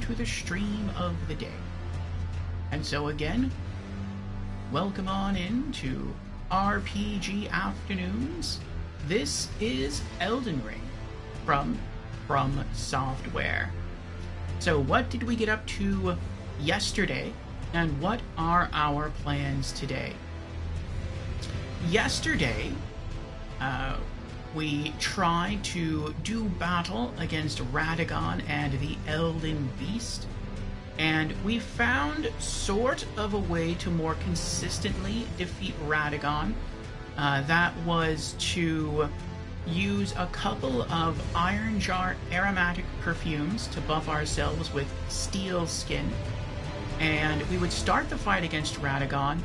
to the stream of the day. And so again, welcome on in to RPG Afternoons. This is Elden Ring from Software. So what did we get up to yesterday, and what are our plans today? Yesterday, we tried to do battle against Radagon and the Elden Beast, and we found sort of a way to more consistently defeat Radagon. That was to use a couple of Iron Jar aromatic perfumes to buff ourselves with Steel Skin, and we would start the fight against Radagon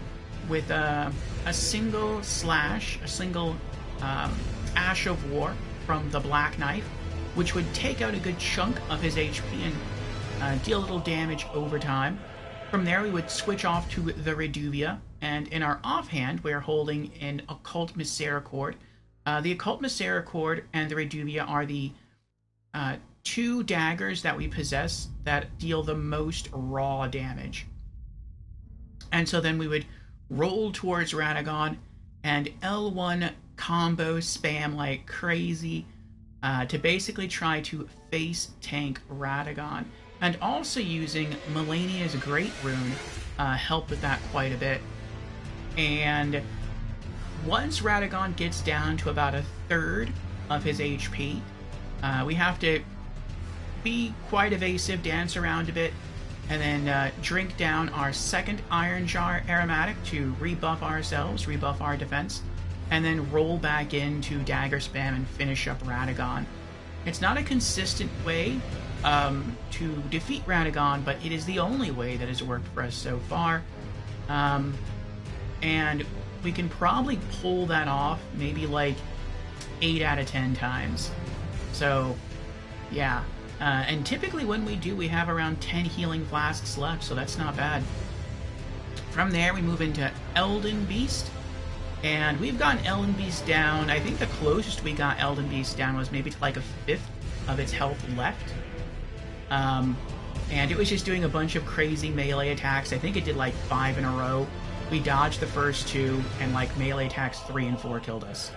with a single Ash of War from the Black Knife, which would take out a good chunk of his HP and deal a little damage over time. From there, we would switch off to the Reduvia, and in our offhand, we're holding an Occult Misericord. The Occult Misericord and the Reduvia are the two daggers that we possess that deal the most raw damage. And so then we would roll towards Radagon and L1 combo spam like crazy to basically try to face tank Radagon. And also using Malenia's Great Rune helped with that quite a bit. And once Radagon gets down to about a third of his HP, we have to be quite evasive, dance around a bit, and then drink down our second Iron Jar aromatic to rebuff ourselves, rebuff our defense, and then roll back into dagger spam and finish up Radagon. It's not a consistent way to defeat Radagon, but it is the only way that has worked for us so far. And we can probably pull that off maybe like 8 out of 10 times. So, yeah. And typically when we do, we have around 10 healing flasks left, so that's not bad. From there, we move into Elden Beast. And we've gotten Elden Beast down. I think the closest we got Elden Beast down was maybe to like a fifth of its health left. And it was just doing a bunch of crazy melee attacks. I think it did like 5 in a row. We dodged the first 2, and like melee attacks 3 and 4 killed us.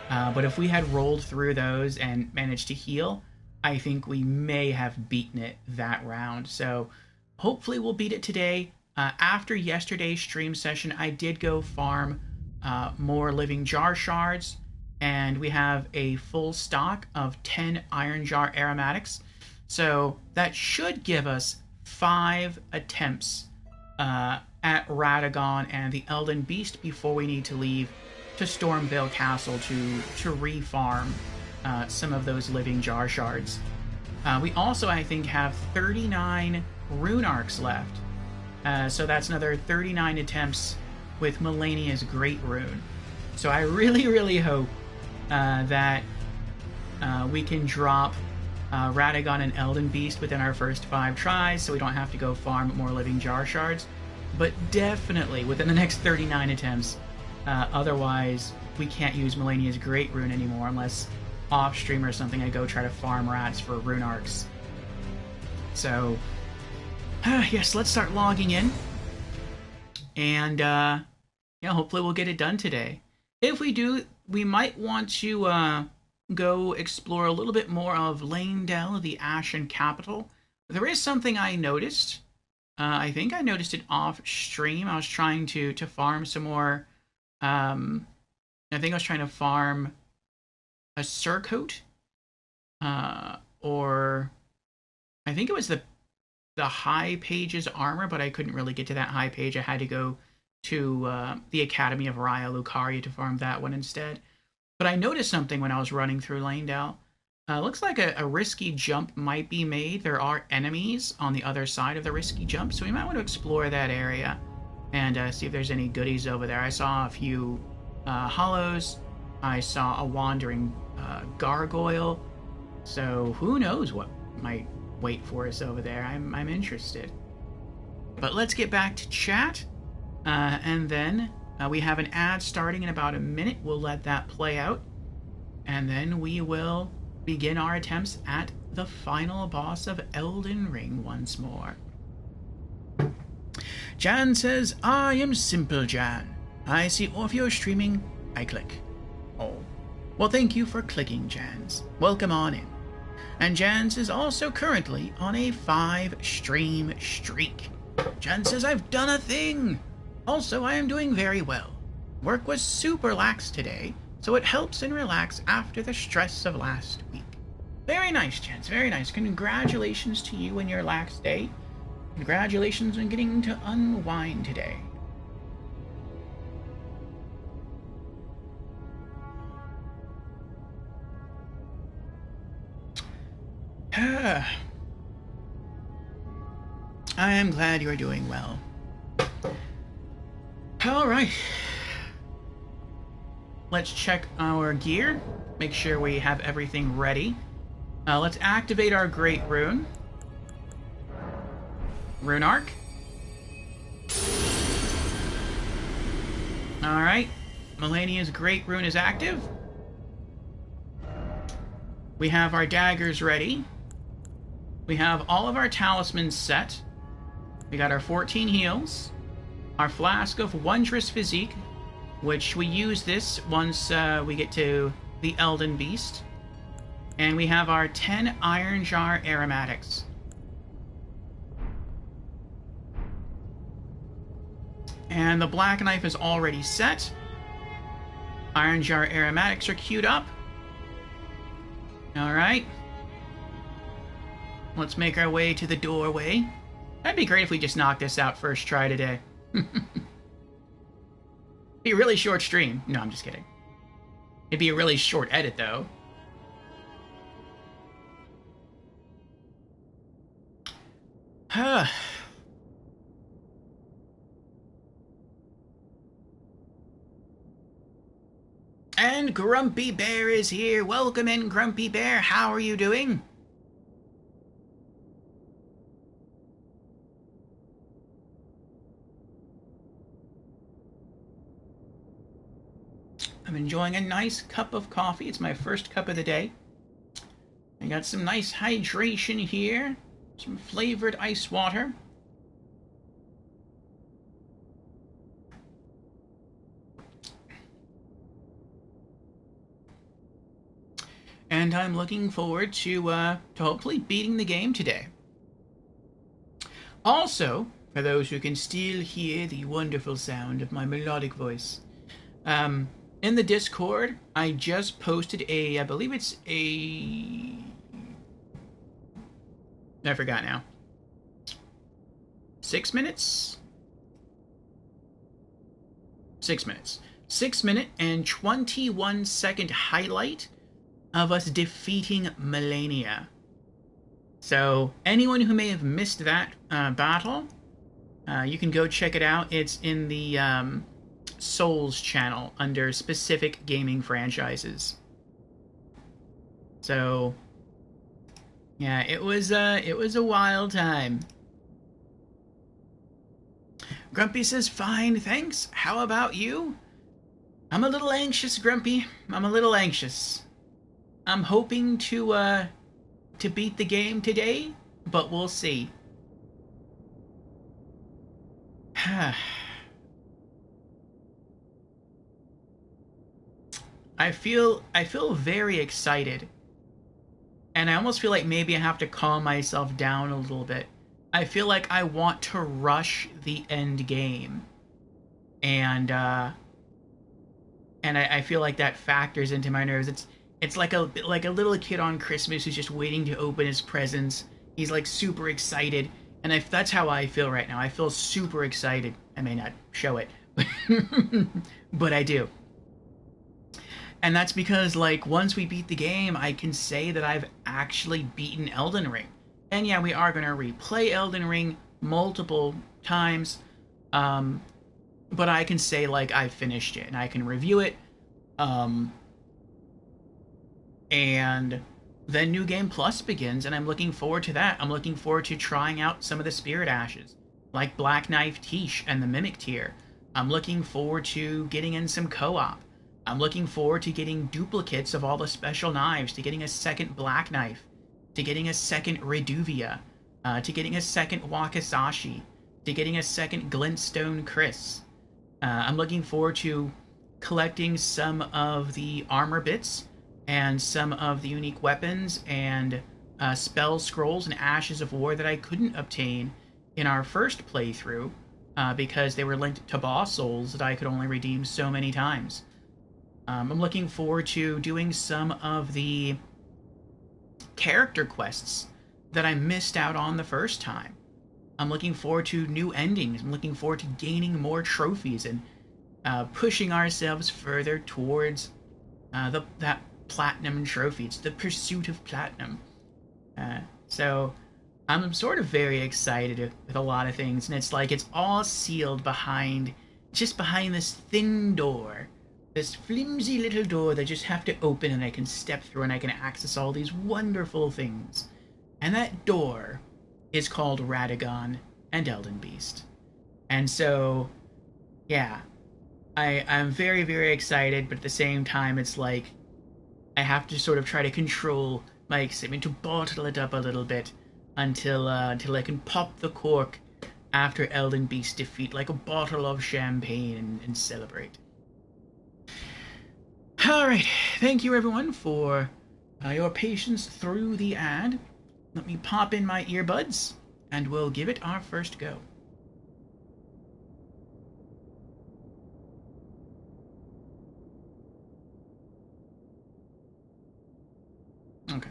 But if we had rolled through those and managed to heal, I think we may have beaten it that round. So hopefully we'll beat it today. After yesterday's stream session, I did go farm more Living Jar shards, and we have a full stock of 10 Iron Jar aromatics. So that should give us 5 attempts at Radagon and the Elden Beast before we need to leave to Stormveil Castle to re-farm some of those Living Jar shards. We also, I think, have 39 Rune Arcs left. So that's another 39 attempts with Malenia's Great Rune. So I really, really hope that we can drop Radagon and Elden Beast within our first 5 tries, so we don't have to go farm more Living Jar shards. But definitely within the next 39 attempts. Otherwise, we can't use Malenia's Great Rune anymore unless off-stream or something I go try to farm rats for Rune Arcs. So, yes, let's start logging in. And, yeah, hopefully we'll get it done today. If we do, we might want to go explore a little bit more of Leyndell, the Ashen Capital. There is something I noticed. I think I noticed it off-stream. I was trying to farm some more. I think I was trying to farm a Surcoat. Or I think it was the High Pages armor, but I couldn't really get to that high page. I had to go to the Academy of Raya Lucaria to farm that one instead. But I noticed something when I was running through Leyndell. Looks like a risky jump might be made. There are enemies on the other side of the risky jump, so we might want to explore that area and see if there's any goodies over there. I saw a few hollows. I saw a wandering gargoyle. So who knows what might wait for us over there. I'm interested. But let's get back to chat. And then we have an ad starting in about a minute. We'll let that play out. And then we will begin our attempts at the final boss of Elden Ring once more. Jan says, I am Simple Jan. I see Orfeo streaming. I click. Oh. Well, thank you for clicking, Jans. Welcome on in. And Jans is also currently on a 5-stream streak. Jan says, I've done a thing. Also, I am doing very well. Work was super lax today, so it helps and relax after the stress of last week. Very nice, Jans. Very nice. Congratulations to you and your lax day. Congratulations on getting to unwind today. I am glad you are doing well. Alright. Let's check our gear. Make sure we have everything ready. Let's activate our Great Rune. Rune Arc. Alright. Malenia's Great Rune is active. We have our daggers ready. We have all of our talismans set. We got our 14 heals. Our Flask of Wondrous Physique, which we use this once we get to the Elden Beast. And we have our 10 Iron Jar Aromatics. And the Black Knife is already set. Iron Jar Aromatics are queued up. Alright. Let's make our way to the doorway. That'd be great if we just knocked this out first try today. Be a really short stream. No, I'm just kidding. It'd be a really short edit, though. And Grumpy Bear is here. Welcome in, Grumpy Bear. How are you doing? I'm enjoying a nice cup of coffee. It's my first cup of the day. I got some nice hydration here. Some flavored ice water. And I'm looking forward to hopefully beating the game today. Also, for those who can still hear the wonderful sound of my melodic voice, in the Discord, I just posted I believe it's I forgot now. 6 minutes? 6 minutes. 6-minute and 21-second highlight of us defeating Malenia. So, anyone who may have missed that battle, you can go check it out. It's in the Souls channel under specific gaming franchises. So, yeah, it was a wild time. Grumpy says, fine, thanks. How about you? I'm a little anxious, Grumpy. I'm a little anxious. I'm hoping to beat the game today, but we'll see. I feel very excited. And I almost feel like maybe I have to calm myself down a little bit. I feel like I want to rush the end game. And I feel like that factors into my nerves. It's like a little kid on Christmas who's just waiting to open his presents. He's like super excited. And that's how I feel right now. I feel super excited. I may not show it, but I do. And that's because, like, once we beat the game, I can say that I've actually beaten Elden Ring. And yeah, we are going to replay Elden Ring multiple times. But I can say, like, I finished it, and I can review it. And then New Game Plus begins, and I'm looking forward to that. I'm looking forward to trying out some of the Spirit Ashes, like Black Knife Tiche and the Mimic Tier. I'm looking forward to getting in some co-op. I'm looking forward to getting duplicates of all the special knives, to getting a second Black Knife, to getting a second Reduvia, to getting a second Wakizashi, to getting a second Glintstone Chris. I'm looking forward to collecting some of the armor bits and some of the unique weapons and spell scrolls and ashes of war that I couldn't obtain in our first playthrough because they were linked to boss souls that I could only redeem so many times. I'm looking forward to doing some of the character quests that I missed out on the first time. I'm looking forward to new endings. I'm looking forward to gaining more trophies and pushing ourselves further towards that platinum trophy. It's the pursuit of platinum. So I'm sort of very excited with a lot of things, and it's like it's all sealed just behind this thin door. This flimsy little door that I just have to open and I can step through and I can access all these wonderful things. And that door is called Radagon and Elden Beast. And so, yeah, I'm very, very excited, but at the same time, it's like I have to sort of try to control my excitement to bottle it up a little bit until I can pop the cork after Elden Beast defeat like a bottle of champagne and celebrate. Alright, thank you everyone for your patience through the ad. Let me pop in my earbuds and we'll give it our first go. Okay.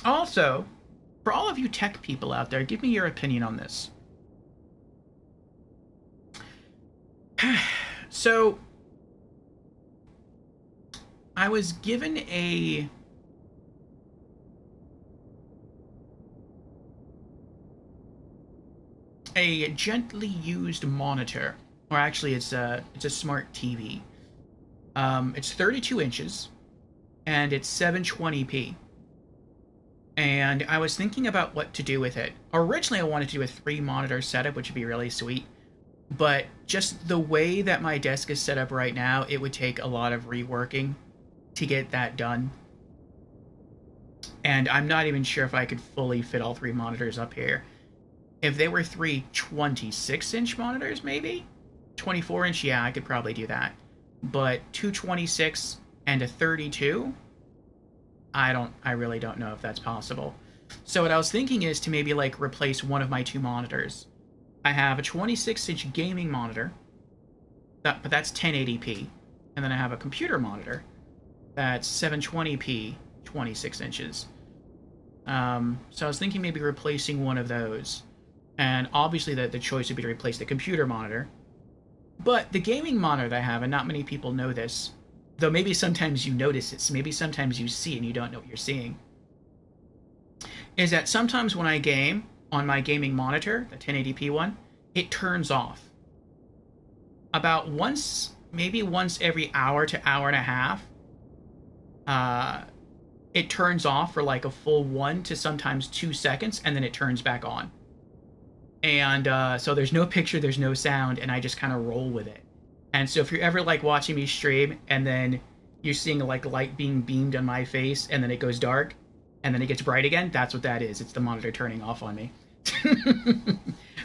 Also, for all of you tech people out there, give me your opinion on this. So, I was given a gently used monitor, or actually it's a smart TV. It's 32 inches, and it's 720p. And I was thinking about what to do with it. Originally, I wanted to do a 3-monitor setup, which would be really sweet. But just the way that my desk is set up right now, it would take a lot of reworking to get that done. And I'm not even sure if I could fully fit all 3 monitors up here. If they were 3 26-inch monitors, maybe? 24-inch, yeah, I could probably do that. But 2 26 and a 32? I really don't know if that's possible. So what I was thinking is to maybe like replace one of my 2 monitors. I have a 26-inch gaming monitor, but that's 1080p. And then I have a computer monitor that's 720p, 26 inches. So I was thinking maybe replacing one of those. And obviously the choice would be to replace the computer monitor. But the gaming monitor that I have, and not many people know this, though maybe sometimes you notice it, so maybe sometimes you see and you don't know what you're seeing, is that sometimes when I game on my gaming monitor, the 1080p one, it turns off. About maybe once every hour to hour and a half, it turns off for like a full 1 to sometimes 2 seconds, and then it turns back on. And so there's no picture, there's no sound, and I just kind of roll with it. And so if you're ever like watching me stream and then you're seeing like light being beamed on my face and then it goes dark and then it gets bright again, that's what that is. It's the monitor turning off on me.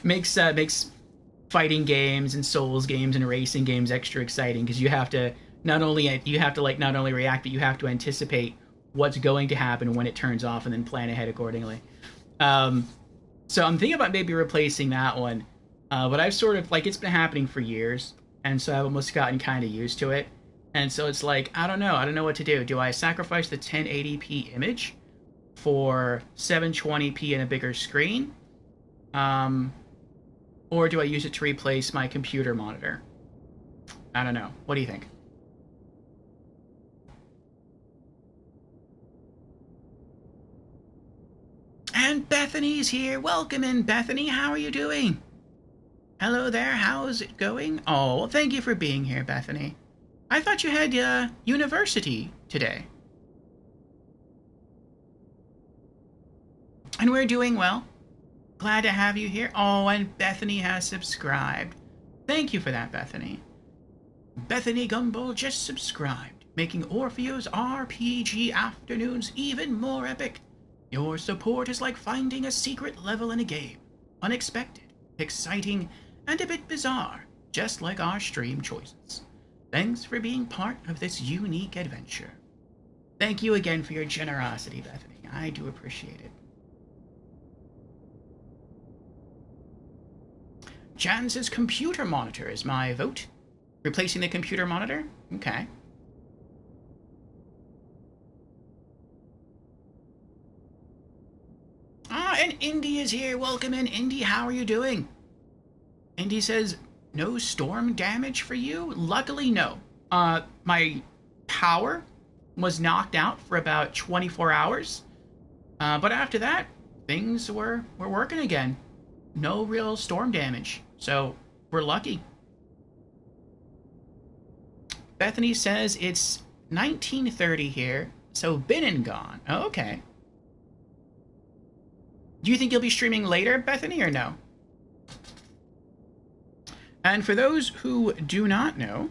makes fighting games and Souls games and racing games extra exciting because you have to not only react, but you have to anticipate what's going to happen when it turns off and then plan ahead accordingly. So I'm thinking about maybe replacing that one, but I've sort of like it's been happening for years, and so I've almost gotten kind of used to it. And so it's like I don't know what to do. Do I sacrifice the 1080p image for 720p and a bigger screen? Or do I use it to replace my computer monitor? I don't know. What do you think? And Bethany's here. Welcome in, Bethany. How are you doing? Hello there. How's it going? Oh, well, thank you for being here, Bethany. I thought you had university today. And we're doing well. Glad to have you here. Oh, and Bethany has subscribed. Thank you for that, Bethany. Bethany Gumbel just subscribed. making Orpheo's RPG afternoons even more epic. Your support is like finding a secret level in a game. Unexpected, exciting, and a bit bizarre, just like our stream choices. Thanks for being part of this unique adventure. Thank you again for your generosity, Bethany. I do appreciate it. Jan's computer monitor is my vote. Replacing the computer monitor? Okay. And Indy is here. Welcome in, Indy. How are you doing? Indy says, no storm damage for you? Luckily, no. My power was knocked out for about 24 hours. But after that, things were working again. No real storm damage. So, we're lucky. Bethany says it's 1930 here, so been and gone. Oh, okay. Do you think you'll be streaming later, Bethany, or no? And for those who do not know,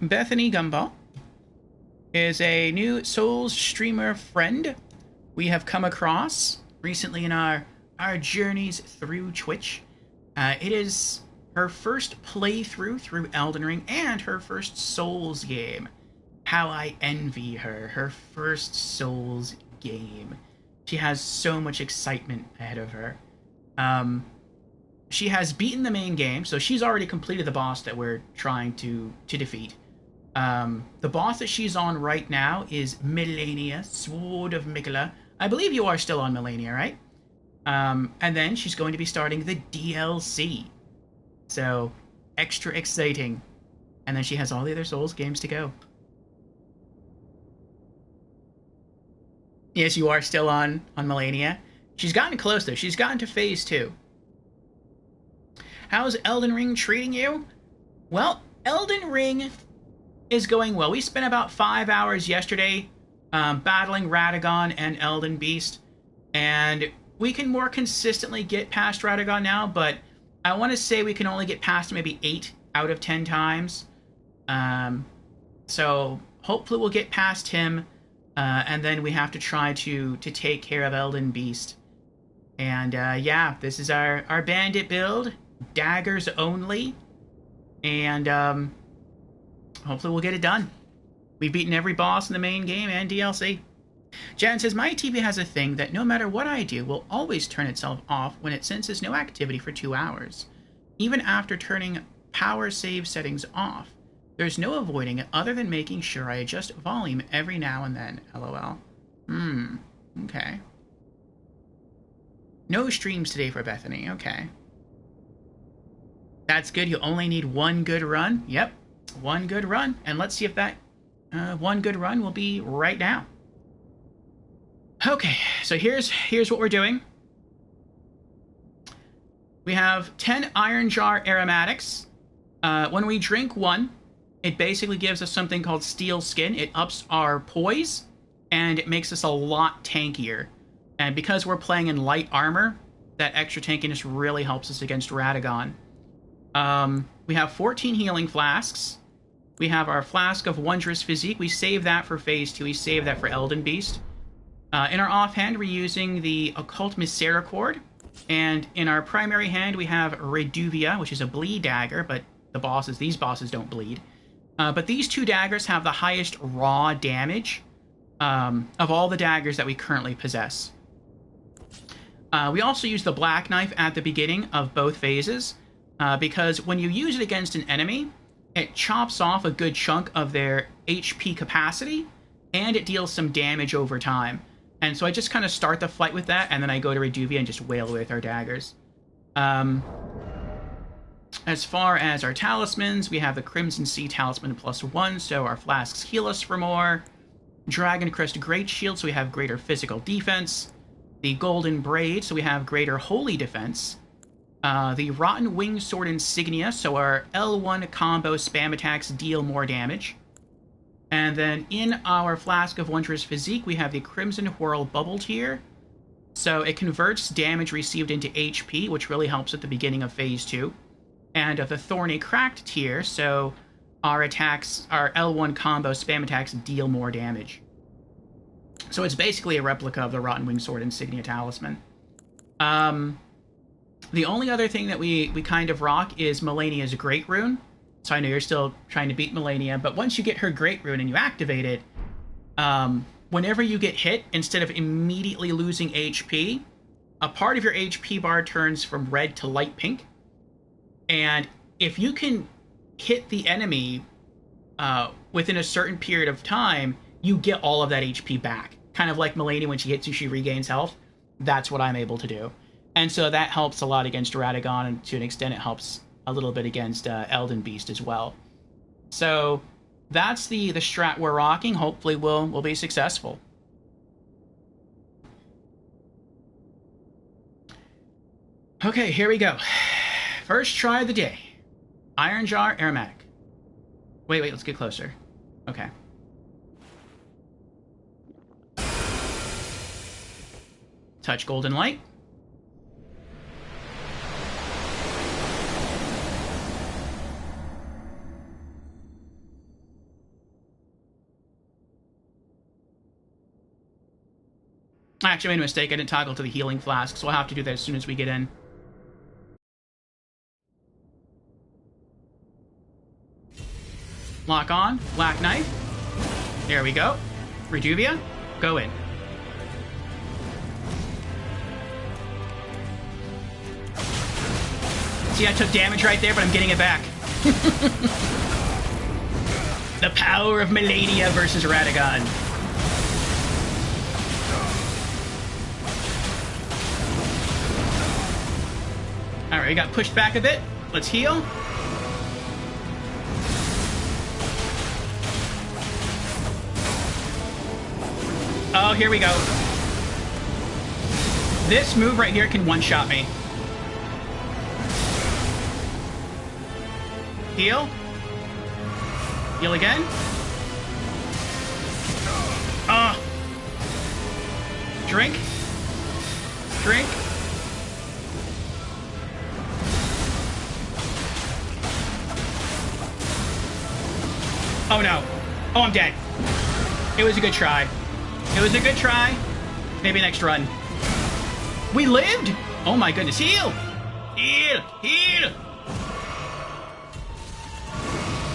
Bethany Gumball is a new Souls streamer friend we have come across recently in our journeys through Twitch. It is her first playthrough through Elden Ring and her first Souls game. How I envy her. Her first Souls game. She has so much excitement ahead of her. She has beaten the main game, so she's already completed the boss that we're trying to defeat. The boss that she's on right now is Malenia, Sword of Miquella. I believe you are still on Malenia, right? And then she's going to be starting the DLC. So, extra exciting. And then she has all the other Souls games to go. Yes, you are still on Malenia. She's gotten close, though. She's gotten to Phase 2. How's Elden Ring treating you? Well, Elden Ring is going well. We spent about 5 hours yesterday battling Radagon and Elden Beast. And we can more consistently get past Radagon now, but I want to say we can only get past maybe 8 out of 10 times. So hopefully we'll get past him. And then we have to try to take care of Elden Beast. And yeah, this is our bandit build. Daggers only. And hopefully we'll get it done. We've beaten every boss in the main game and DLC. Jan says, my TV has a thing that no matter what I do will always turn itself off when it senses no activity for 2 hours. Even after turning power save settings off. There's no avoiding it other than making sure I adjust volume every now and then, lol. Okay. No streams today for Bethany, okay. That's good, you only need one good run. Yep, one good run. And let's see if that one good run will be right now. Okay, so here's what we're doing. We have 10 Iron Jar aromatics. When we drink one, it basically gives us something called Steel Skin. It ups our poise, and it makes us a lot tankier. And because we're playing in light armor, that extra tankiness really helps us against Radagon. We have 14 healing flasks. We have our Flask of Wondrous Physique. We save that for Phase 2. We save that for Elden Beast. In our offhand, we're using the Occult Misericord. And in our primary hand, we have Reduvia, which is a bleed dagger, but these bosses don't bleed. But these two daggers have the highest raw damage of all the daggers that we currently possess. We also use the Black Knife at the beginning of both phases, because when you use it against an enemy, it chops off a good chunk of their HP capacity, and it deals some damage over time. And so I just kind of start the fight with that, and then I go to Reduvia and just wail with our daggers. As far as our talismans, we have the Crimson Sea Talisman +1, so our flasks heal us for more. Dragon Crest Great Shield, so we have greater physical defense. The Golden Braid, so we have greater holy defense. The Rotten Wing Sword Insignia, so our L1 combo spam attacks deal more damage. And then in our Flask of Wondrous Physique, we have the Crimson Whirl Bubble Tier. So it converts damage received into HP, which really helps at the beginning of Phase 2. And of the Thorny Cracked Tier, so our attacks, our L1 combo spam attacks deal more damage. So it's basically a replica of the Rotten Wing Sword Insignia Talisman. The only other thing that we kind of rock is Malenia's Great Rune. So I know you're still trying to beat Malenia, but once you get her Great Rune and you activate it, whenever you get hit, instead of immediately losing HP, a part of your HP bar turns from red to light pink. And if you can hit the enemy within a certain period of time, you get all of that HP back. Kind of like Malenia, when she hits you, she regains health. That's what I'm able to do. And so that helps a lot against Radagon, and to an extent it helps a little bit against Elden Beast as well. So that's the strat we're rocking. Hopefully we'll be successful. Okay, here we go. First try of the day. Ironjar Aromatic. Wait, let's get closer. Okay. Touch Golden Light. Actually, I made a mistake. I didn't toggle to the healing flask, so I'll have to do that as soon as we get in. Lock on. Black Knife. There we go. Reduvia. Go in. See, I took damage right there, but I'm getting it back. The power of Malenia versus Radagon. Alright, we got pushed back a bit. Let's heal. Oh, here we go. This move right here can one-shot me. Heal. Heal again. Drink. Drink. Oh no. Oh, I'm dead. It was a good try. It was a good try. Maybe next run. We lived! Oh my goodness. Heal! Heal! Heal!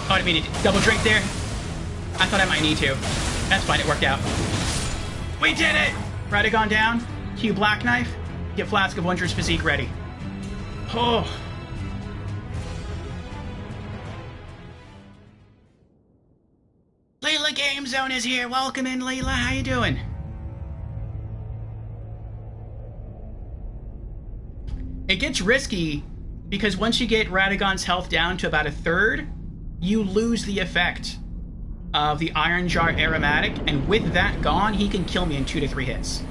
Oh, I didn't mean to double drink there. I thought I might need to. That's fine, it worked out. We did it! Radagon down. Q Black Knife. Get Flask of Wondrous Physique ready. Oh. Layla Game Zone is here. Welcome in, Layla. How you doing? It gets risky because once you get Radagon's health down to about a third, you lose the effect of the Ironjar Aromatic, and with that gone, he can kill me in 2 to 3 hits.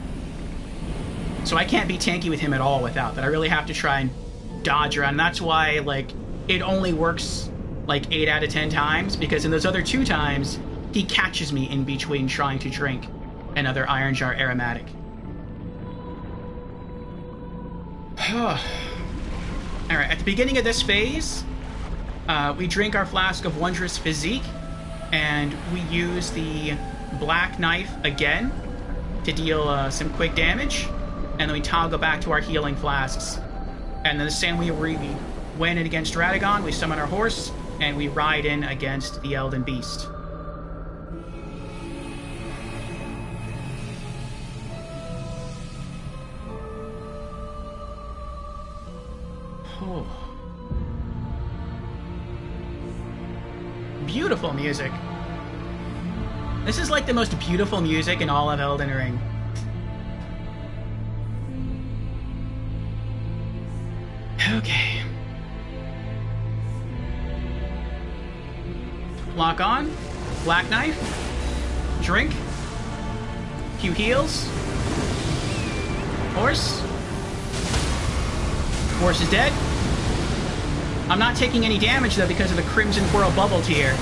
So I can't be tanky with him at all without that. I really have to try and dodge around. And that's why, like, it only works like 8 out of 10 times, because in those other 2 times, he catches me in between trying to drink another Ironjar Aromatic. Alright, at the beginning of this phase, we drink our Flask of Wondrous Physique, and we use the Black Knife again to deal some quick damage, and then we toggle back to our healing flasks. And then the same way we went in against Radagon, we summon our horse, and we ride in against the Elden Beast. Oh. Beautiful music. This is like the most beautiful music in all of Elden Ring. Okay. Lock on. Black Knife. Drink. Q heals. Horse. Horse is dead. I'm not taking any damage, though, because of the Crimson Whirl Bubble Tier.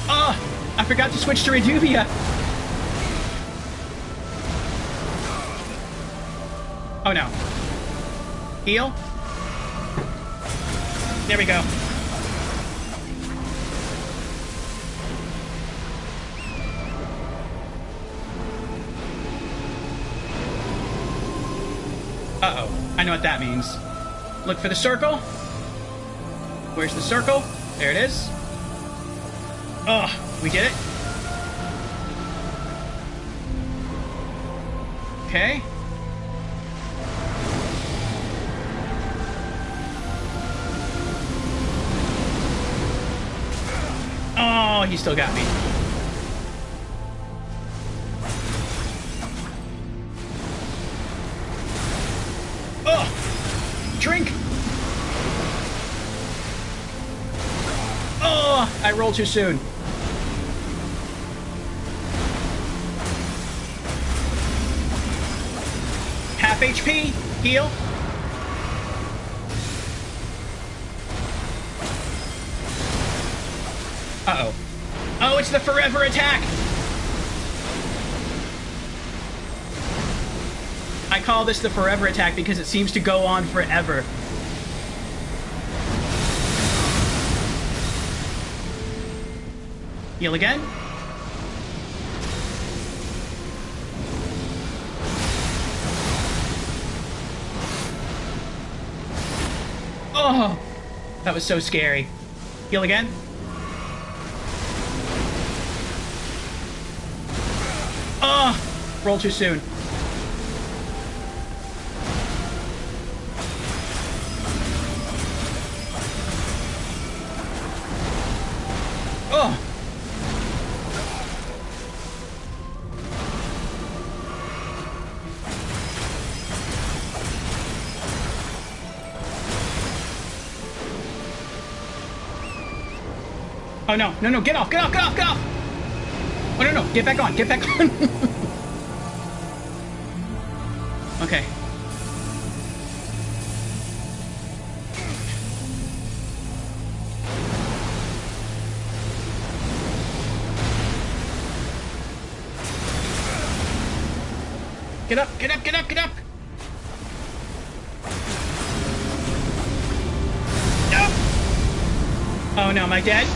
Oh! I forgot to switch to Reduvia! Oh no. Heal. There we go. Uh-oh. I know what that means. Look for the circle. Where's the circle? There it is. Oh, we did it. Okay. Oh, he still got me. Oh! Drink! Oh! I rolled too soon. Half HP. Heal. Uh-oh. Oh, it's the forever attack! I call this the forever attack because it seems to go on forever. Heal again. Oh! That was so scary. Heal again. Oh! Roll too soon. Oh! Oh no, no, no, get off, get off, get off, get off! Oh no, no, get back on, get back on! Okay. Get up, get up, get up, get up! No! Oh no, am I dead?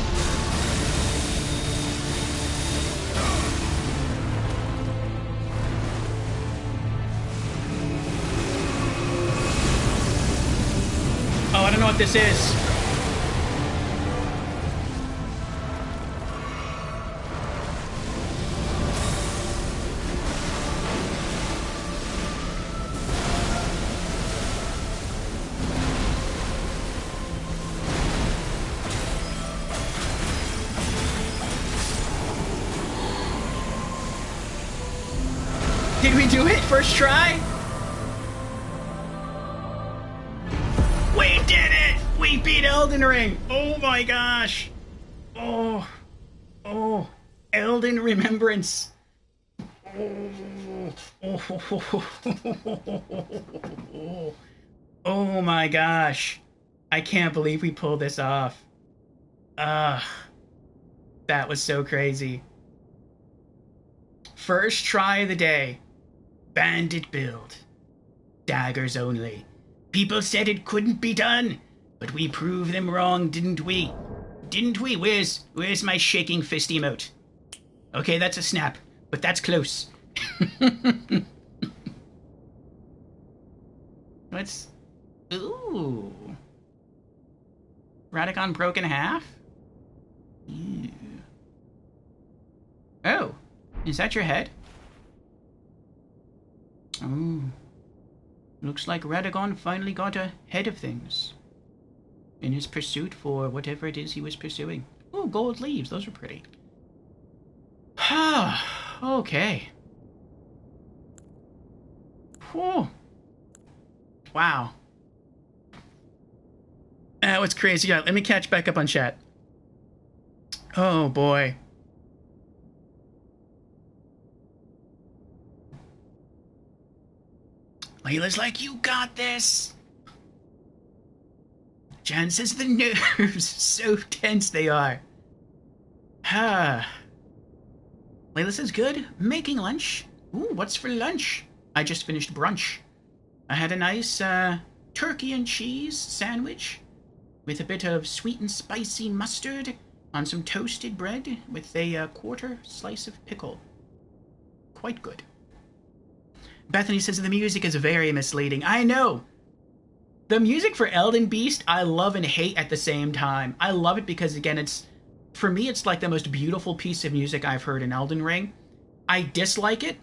Oh, I don't know what this is. Did we do it? First try? We did it! We beat Elden Ring! Oh my gosh! Oh. Oh. Elden Remembrance. Oh. Oh my gosh. I can't believe we pulled this off. That was so crazy. First try of the day. Bandit build. Daggers only. People said it couldn't be done, but we proved them wrong, didn't we? Didn't we? Where's my shaking fist emote? Okay, that's a snap, but that's close. What's... Ooh. Radicon broke in half? Ew. Oh, is that your head? Oh. Looks like Radagon finally got ahead of things in his pursuit for whatever it is he was pursuing. Oh, gold leaves. Those are pretty. Okay. Whew. Wow. That was crazy. Yeah, let me catch back up on chat. Oh, boy. Layla's like, you got this. Jan says the nerves, so tense they are. Layla says, good. Making lunch. Ooh, what's for lunch? I just finished brunch. I had a nice turkey and cheese sandwich with a bit of sweet and spicy mustard on some toasted bread with a quarter slice of pickle. Quite good. Bethany says the music is very misleading. I know. The music for Elden Beast, I love and hate at the same time. I love it because, again, for me, it's like the most beautiful piece of music I've heard in Elden Ring. I dislike it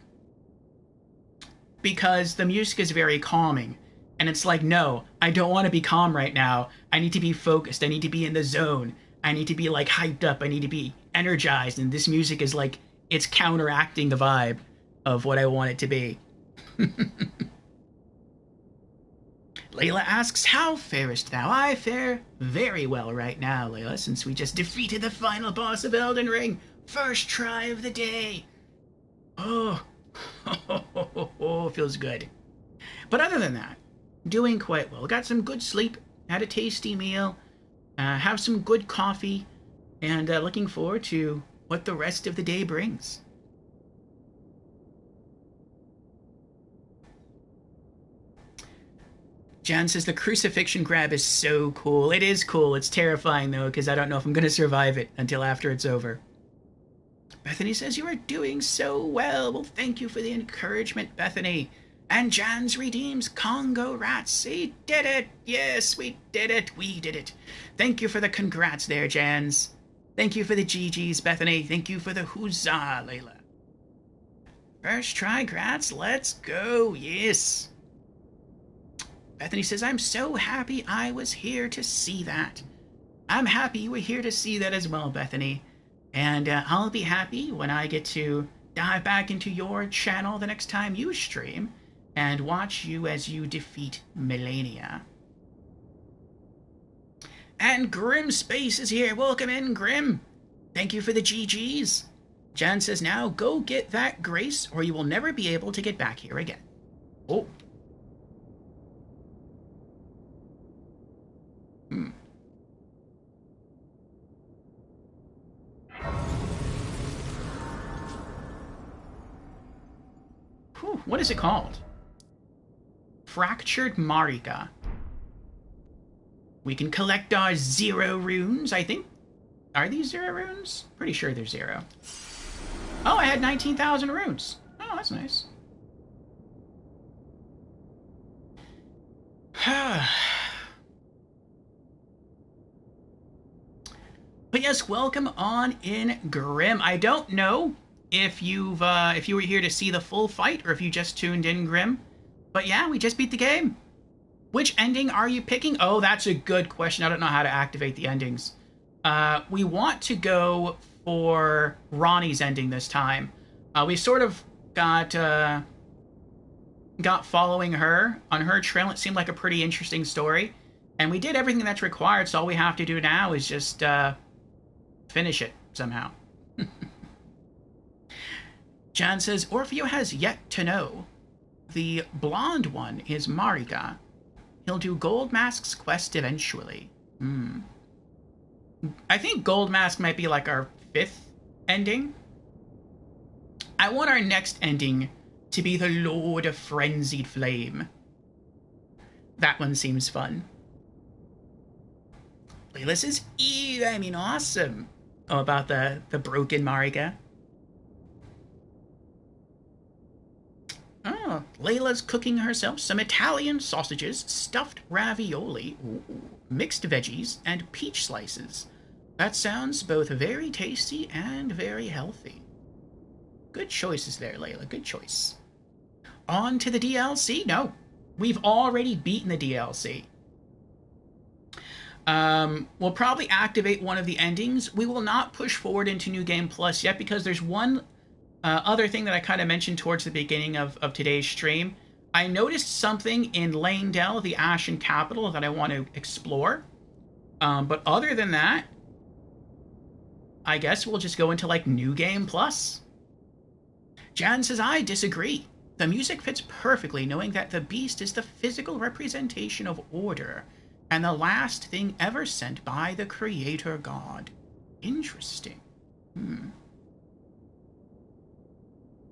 because the music is very calming. And it's like, no, I don't want to be calm right now. I need to be focused. I need to be in the zone. I need to be, like, hyped up. I need to be energized. And this music is like, it's counteracting the vibe of what I want it to be. Layla asks, how farest thou? I fare very well right now, Layla, since we just defeated the final boss of Elden Ring. First try of the day. Oh, feels good. But other than that, doing quite well. Got some good sleep, had a tasty meal, have some good coffee, and looking forward to what the rest of the day brings. Jan says the crucifixion grab is so cool. It is cool. It's terrifying, though, because I don't know if I'm going to survive it until after it's over. Bethany says, you are doing so well. Well, thank you for the encouragement, Bethany. And Jans redeems Congo Rats. We did it. Yes, we did it. We did it. Thank you for the congrats there, Jans. Thank you for the GGs, Bethany. Thank you for the huzzah, Layla. First try, grats. Let's go. Yes. Bethany says, I'm so happy I was here to see that. I'm happy you were here to see that as well, Bethany. And I'll be happy when I get to dive back into your channel the next time you stream and watch you as you defeat Melania. And Grim Space is here. Welcome in, Grim. Thank you for the GGs. Jan says, now go get that grace or you will never be able to get back here again. Oh. Whew, what is it called? Fractured Marika. We can collect our 0 runes, I think. Are these 0 runes? Pretty sure they're 0. Oh, I had 19,000 runes. Oh, that's nice. But yes, welcome on in, Grim. I don't know if you were here to see the full fight or if you just tuned in, Grim. But yeah, we just beat the game. Which ending are you picking? Oh, that's a good question. I don't know how to activate the endings. We want to go for Ronnie's ending this time. We sort of got following her on her trail. It seemed like a pretty interesting story, and we did everything that's required. So all we have to do now is just finish it somehow. Jan says, Orfeo has yet to know. The blonde one is Marika. He'll do Gold Mask's quest eventually. I think Gold Mask might be like our 5th ending. I want our next ending to be the Lord of Frenzied Flame. That one seems fun. Layla says, ew, I mean awesome. Oh, about the broken Marika. Oh, Layla's cooking herself some Italian sausages, stuffed ravioli, mixed veggies, and peach slices. That sounds both very tasty and very healthy. Good choices there, Layla. Good choice. On to the DLC? No. We've already beaten the DLC. We'll probably activate one of the endings. We will not push forward into New Game Plus yet because there's one other thing that I kind of mentioned towards the beginning of today's stream. I noticed something in Lanedale, the Ashen Capital, that I want to explore. But other than that, I guess we'll just go into, like, New Game Plus. Jan says, I disagree. The music fits perfectly, knowing that the beast is the physical representation of order, and the last thing ever sent by the Creator God. Interesting.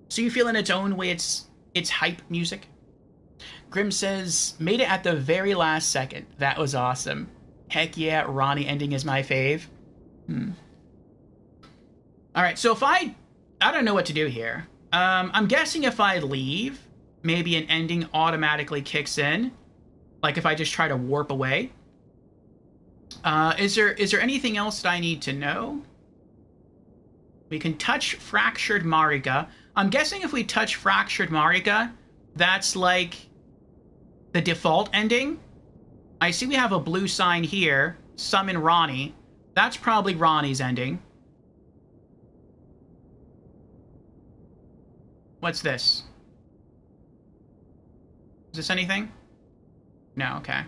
So you feel in its own way it's hype music? Grim says, made it at the very last second. That was awesome. Heck yeah, Ronnie ending is my fave. Alright, so if I don't know what to do here. I'm guessing if I leave, maybe an ending automatically kicks in. Like if I just try to warp away. Is there anything else that I need to know? We can touch Fractured Marika. I'm guessing if we touch Fractured Marika, that's like the default ending. I see we have a blue sign here. Summon Ronnie. That's probably Ronnie's ending. What's this? Is this anything? No, okay.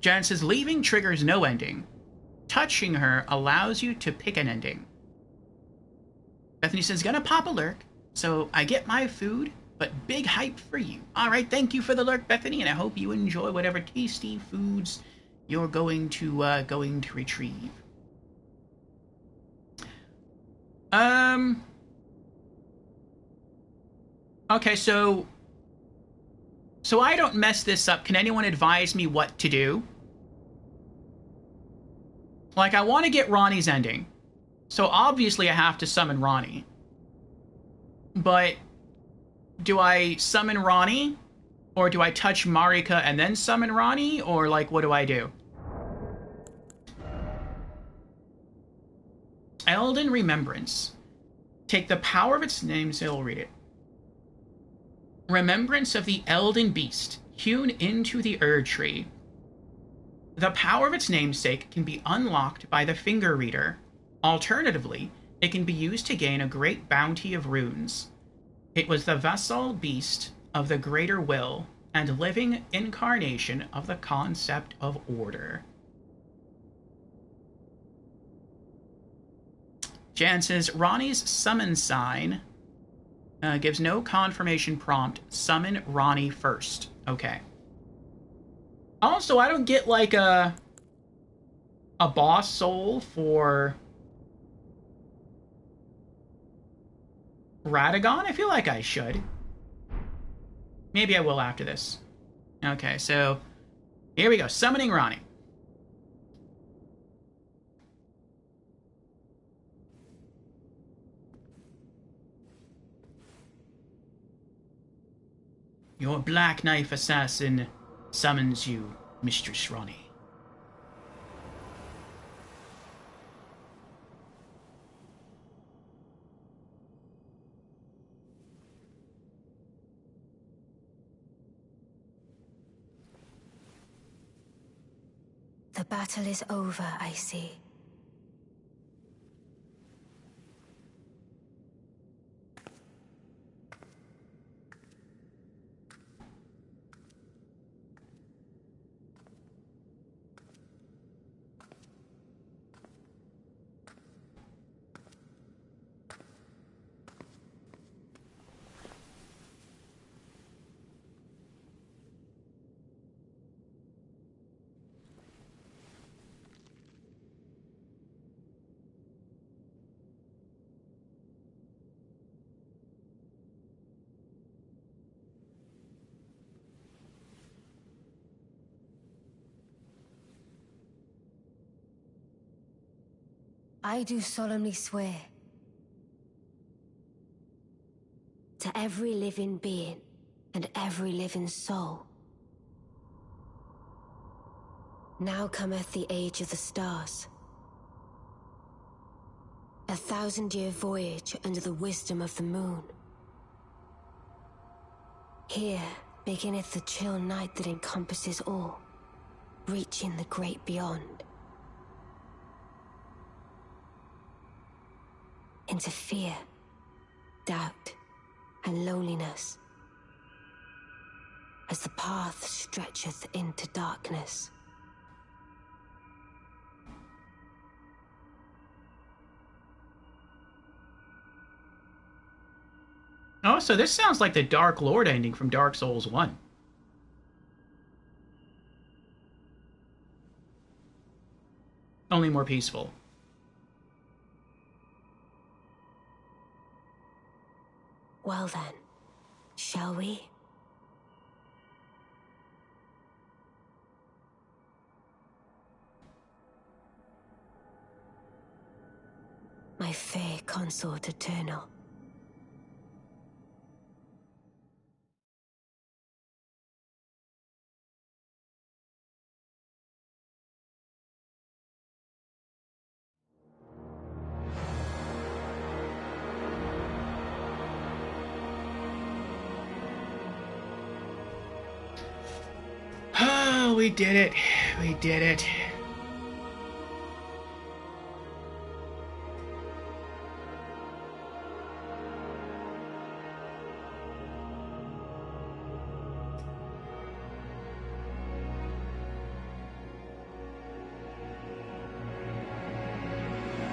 Jan says, leaving triggers no ending. Touching her allows you to pick an ending. Bethany says, gonna pop a lurk, so I get my food, but big hype for you. Alright, thank you for the lurk, Bethany, and I hope you enjoy whatever tasty foods you're going to retrieve. Okay, so I don't mess this up. Can anyone advise me what to do? Like, I want to get Ronnie's ending. So obviously I have to summon Ronnie. But do I summon Ronnie? Or do I touch Marika and then summon Ronnie? Or, like, what do I do? Elden Remembrance. Take the power of its name, so I'll read it. Remembrance of the Elden Beast, hewn into the Erd Tree. The power of its namesake can be unlocked by the Finger Reader. Alternatively, it can be used to gain a great bounty of runes. It was the vassal beast of the Greater Will and living incarnation of the concept of order. Jan says, Ronnie's summon sign gives no confirmation prompt. Summon Ronnie first. Okay. Also, I don't get, like, a boss soul for Radagon? I feel like I should. Maybe I will after this. Okay, so here we go. Summoning Ronnie. Your Black Knife assassin summons you, Mistress Ronnie. The battle is over, I see. I do solemnly swear to every living being and every living soul. Now cometh the age of the stars. 1,000-year voyage under the wisdom of the moon. Here beginneth the chill night that encompasses all, reaching the great beyond. Into fear, doubt, and loneliness, as the path stretcheth into darkness. Oh, so this sounds like the Dark Lord ending from Dark Souls 1. Only more peaceful. Well then, shall we? My fair consort eternal. Oh, we did it. We did it.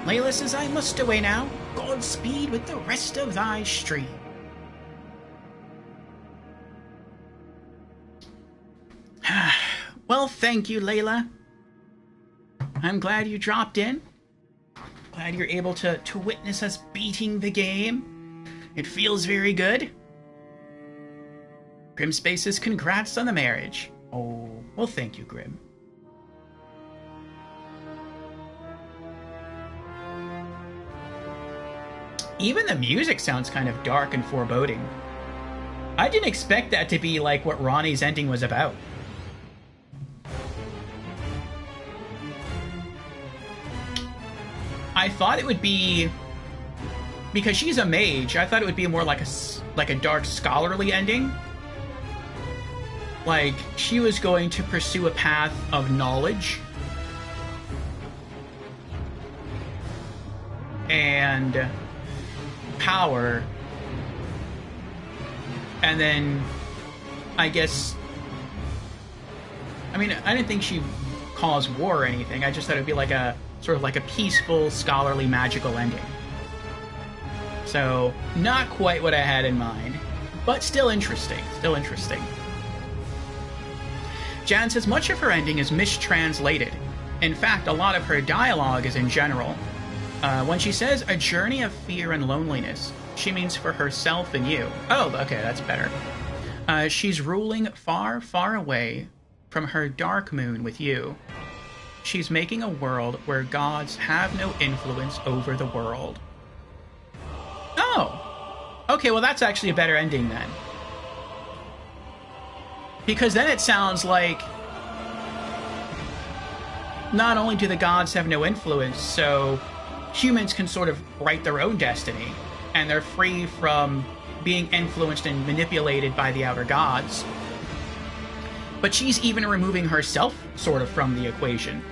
Layla says, I must away now. Godspeed with the rest of thy stream. Well, thank you, Layla. I'm glad you dropped in. Glad you're able to witness us beating the game. It feels very good. Grim Spaces, congrats on the marriage. Oh, well, thank you, Grim. Even the music sounds kind of dark and foreboding. I didn't expect that to be like what Ranni's ending was about. I thought it would be, because she's a mage, I thought it would be more like a dark scholarly ending. Like she was going to pursue a path of knowledge and power, and then I guess, I mean, I didn't think she'd cause war or anything. I just thought it'd be like a sort of like a peaceful, scholarly, magical ending. So not quite what I had in mind, but still interesting. Still interesting. Jan says much of her ending is mistranslated. In fact, a lot of her dialogue is in general. When she says a journey of fear and loneliness, she means for herself and you. Oh, okay, that's better. She's ruling far, far away from her dark moon with you. She's making a world where gods have no influence over the world. Oh! Okay, well that's actually a better ending then. Because then it sounds like not only do the gods have no influence, so humans can sort of write their own destiny, and they're free from being influenced and manipulated by the outer gods. But she's even removing herself sort of from the equation.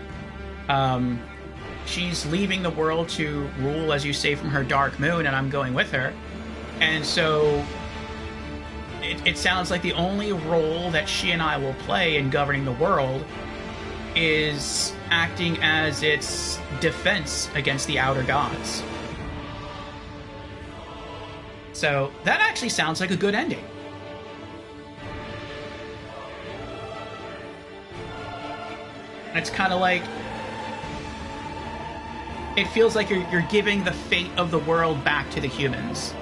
She's leaving the world to rule, as you say, from her dark moon, and I'm going with her. And so it sounds like the only role that she and I will play in governing the world is acting as its defense against the outer gods. So that actually sounds like a good ending. It's kind of like, it feels like you're giving the fate of the world back to the humans.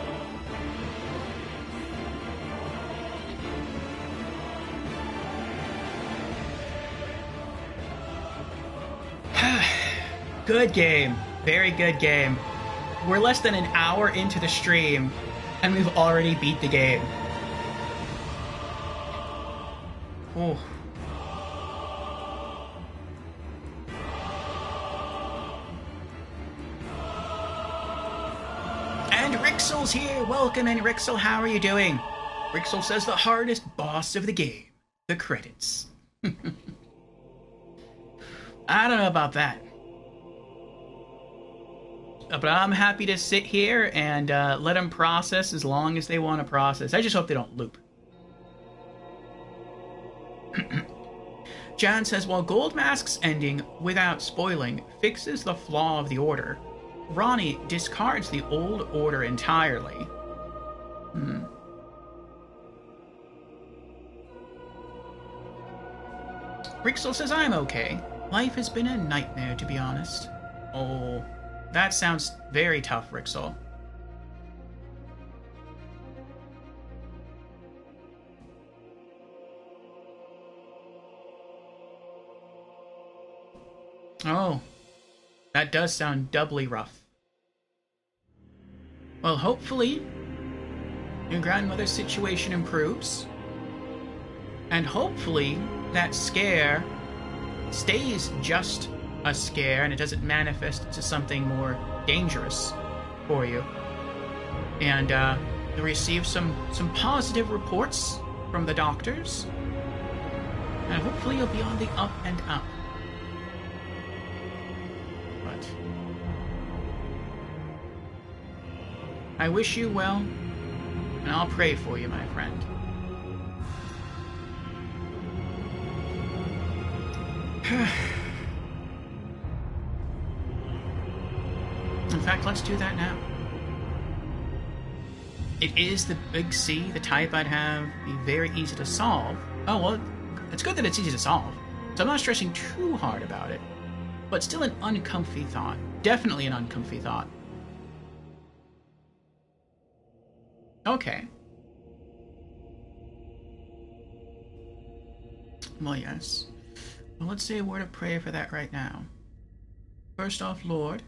Good game. Very good game. We're less than an hour into the stream, and we've already beat the game. Oh. And Rixel's here. Welcome in, Rixel. How are you doing? Rixel says the hardest boss of the game. The credits. I don't know about that. But I'm happy to sit here and let them process as long as they want to process. I just hope they don't loop. Jan says, while Goldmask's ending, without spoiling, fixes the flaw of the Order, Ranni discards the old Order entirely. Rixel says, I'm okay. Life has been a nightmare, to be honest. Oh, that sounds very tough, Rixel. Oh, that does sound doubly rough. Well, hopefully, your grandmother's situation improves. And hopefully, that scare stays just a scare and it doesn't manifest into something more dangerous for you. And you'll receive some positive reports from the doctors. And hopefully you'll be on the up and up. But I wish you well, and I'll pray for you, my friend. In fact, let's do that now. It is the big C, the type I'd have be very easy to solve. Oh, well, it's good that it's easy to solve, so I'm not stressing too hard about it. But still an uncomfy thought. Definitely an uncomfy thought. Okay. Well, yes. Well, let's say a word of prayer for that right now. First off, Lord,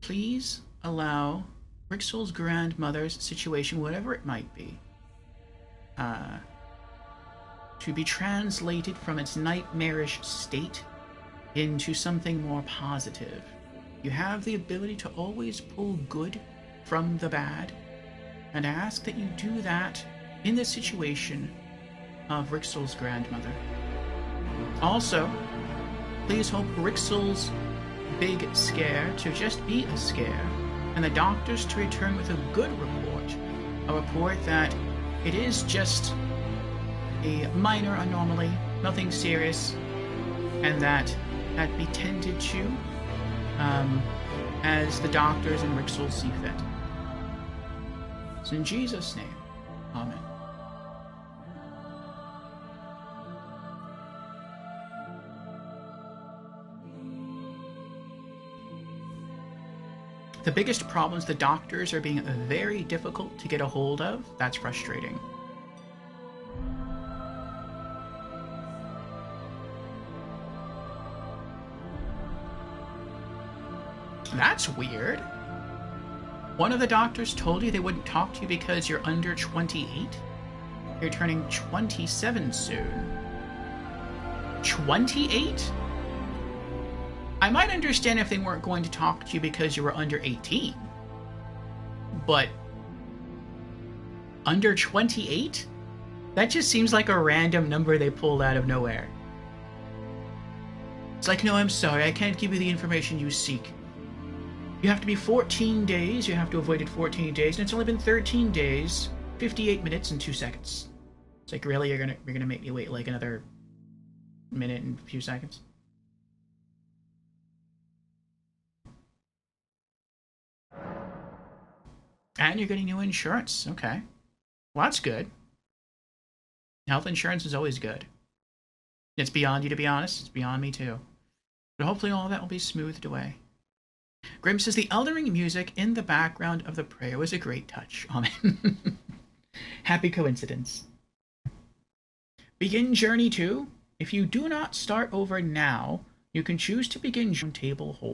please allow Rixel's grandmother's situation, whatever it might be, to be translated from its nightmarish state into something more positive. You have the ability to always pull good from the bad, and I ask that you do that in the situation of Rixel's grandmother. Also, please hope Rixel's big scare to just be a scare, and the doctors to return with a good report. A report that it is just a minor anomaly, nothing serious, and that be tended to as the doctors and Rixel see fit. So in Jesus' name, Amen. The biggest problem is the doctors are being very difficult to get a hold of. That's frustrating. That's weird. One of the doctors told you they wouldn't talk to you because you're under 28? You're turning 27 soon. 28? I might understand if they weren't going to talk to you because you were under 18. But under 28? That just seems like a random number they pulled out of nowhere. It's like, no, I'm sorry, I can't give you the information you seek. You have to be 14 days, you have to have waited 14 days, and it's only been 13 days, 58 minutes and 2 seconds. It's like, really, you're gonna make me wait like another minute and a few seconds? And you're getting new insurance. Okay. Well, that's good. Health insurance is always good. It's beyond you, to be honest. It's beyond me, too. But hopefully all that will be smoothed away. Grim says, the Elden Ring music in the background of the prayer was a great touch. Amen. Happy coincidence. Begin Journey 2. If you do not start over now, you can choose to begin table hold.